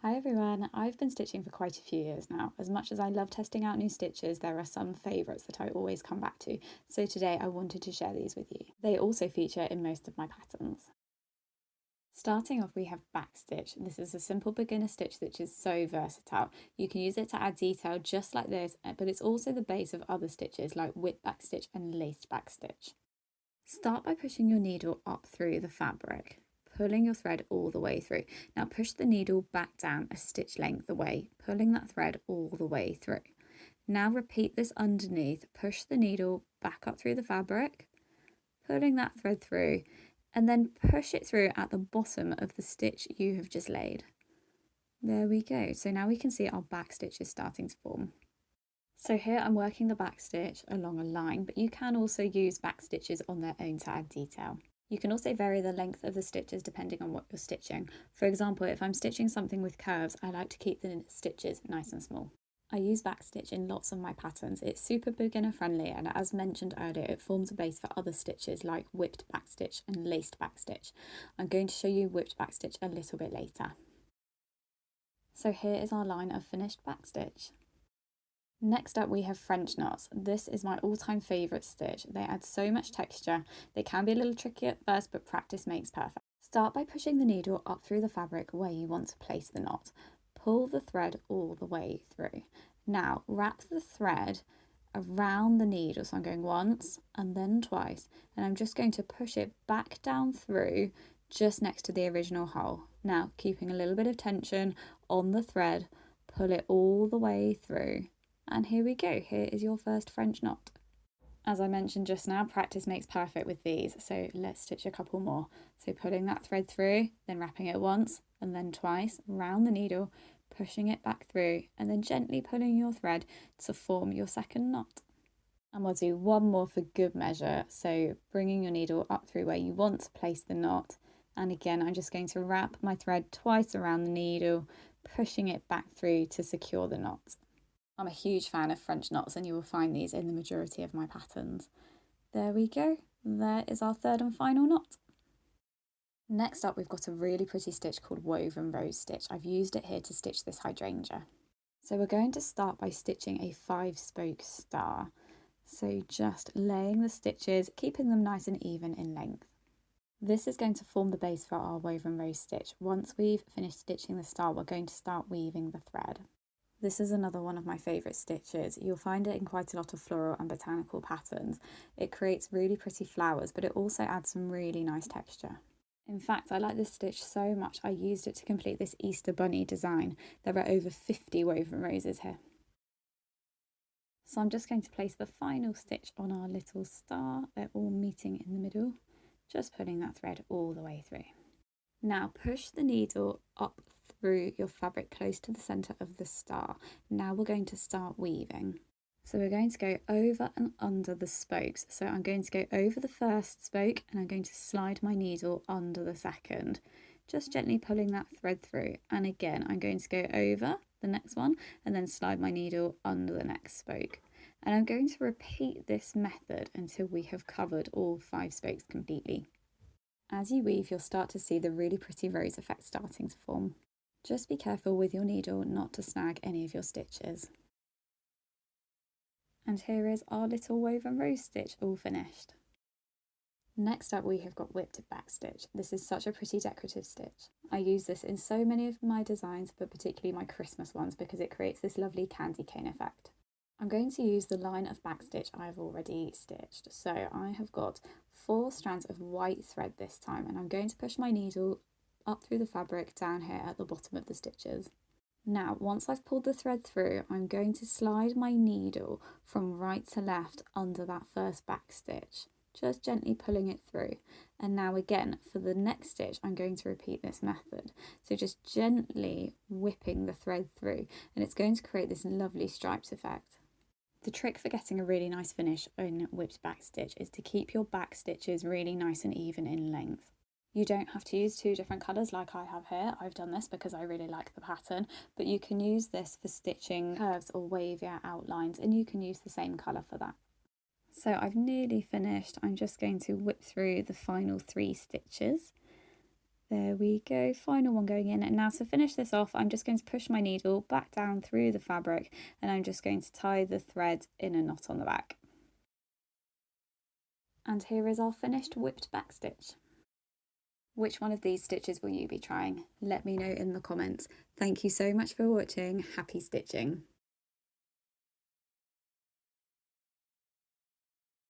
Hi everyone, I've been stitching for quite a few years now. As much as I love testing out new stitches, there are some favourites that I always come back to, so today I wanted to share these with you. They also feature in most of my patterns. Starting off, we have backstitch. This is a simple beginner stitch that is so versatile. You can use it to add detail just like this, but it's also the base of other stitches like whip backstitch and laced backstitch. Start by pushing your needle up through the fabric, pulling your thread all the way through. Now push the needle back down a stitch length away, pulling that thread all the way through. Now repeat this underneath, push the needle back up through the fabric, pulling that thread through, and then push it through at the bottom of the stitch you have just laid. There we go. So now we can see our back stitch is starting to form. So here I'm working the back stitch along a line, but you can also use back stitches on their own to add detail. You can also vary the length of the stitches depending on what you're stitching. For example, if I'm stitching something with curves, I like to keep the stitches nice and small. I use backstitch in lots of my patterns. It's super beginner friendly, and as mentioned earlier, it forms a base for other stitches like whipped backstitch and laced backstitch. I'm going to show you whipped backstitch a little bit later. So here is our line of finished backstitch. Next up we have French knots. This is my all-time favourite stitch. They add so much texture. They can be a little tricky at first, but practice makes perfect. Start by pushing the needle up through the fabric where you want to place the knot. Pull the thread all the way through. Now wrap the thread around the needle. So I'm going once and then twice, and I'm just going to push it back down through just next to the original hole. Now keeping a little bit of tension on the thread, pull it all the way through. And here we go, here is your first French knot. As I mentioned just now, practice makes perfect with these, so let's stitch a couple more. So pulling that thread through, then wrapping it once and then twice round the needle, pushing it back through, and then gently pulling your thread to form your second knot. And we'll do one more for good measure, so bringing your needle up through where you want to place the knot. And again, I'm just going to wrap my thread twice around the needle, pushing it back through to secure the knot. I'm a huge fan of French knots, and you will find these in the majority of my patterns. There we go, there is our third and final knot. Next up, we've got a really pretty stitch called woven rose stitch. I've used it here to stitch this hydrangea. So we're going to start by stitching a 5-spoke star. So just laying the stitches, keeping them nice and even in length. This is going to form the base for our woven rose stitch. Once we've finished stitching the star, we're going to start weaving the thread. This is another one of my favourite stitches. You'll find it in quite a lot of floral and botanical patterns. It creates really pretty flowers, but it also adds some really nice texture. In fact, I like this stitch so much I used it to complete this Easter bunny design. There are over 50 woven roses here. So I'm just going to place the final stitch on our little star. They're all meeting in the middle, just pulling that thread all the way through. Now push the needle up through your fabric close to the centre of the star. Now we're going to start weaving. So we're going to go over and under the spokes. So I'm going to go over the first spoke and I'm going to slide my needle under the second, just gently pulling that thread through. And again, I'm going to go over the next one and then slide my needle under the next spoke. And I'm going to repeat this method until we have covered all 5 spokes completely. As you weave, you'll start to see the really pretty rose effect starting to form. Just be careful with your needle not to snag any of your stitches. And here is our little woven rose stitch all finished. Next up we have got whipped backstitch. This is such a pretty decorative stitch. I use this in so many of my designs, but particularly my Christmas ones because it creates this lovely candy cane effect. I'm going to use the line of backstitch I've already stitched. So I have got 4 strands of white thread this time, and I'm going to push my needle up through the fabric down here at the bottom of the stitches. Now, once I've pulled the thread through, I'm going to slide my needle from right to left under that first back stitch, just gently pulling it through. And now again, for the next stitch, I'm going to repeat this method. So just gently whipping the thread through, and it's going to create this lovely stripes effect. The trick for getting a really nice finish in whipped backstitch is to keep your back stitches really nice and even in length. You don't have to use 2 different colours like I have here. I've done this because I really like the pattern, but you can use this for stitching curves or wavier outlines, and you can use the same colour for that. So I've nearly finished. I'm just going to whip through the final 3 stitches. There we go, final one going in. And now to finish this off, I'm just going to push my needle back down through the fabric, and I'm just going to tie the thread in a knot on the back. And here is our finished whipped back stitch. Which one of these stitches will you be trying? Let me know in the comments. Thank you so much for watching. Happy stitching!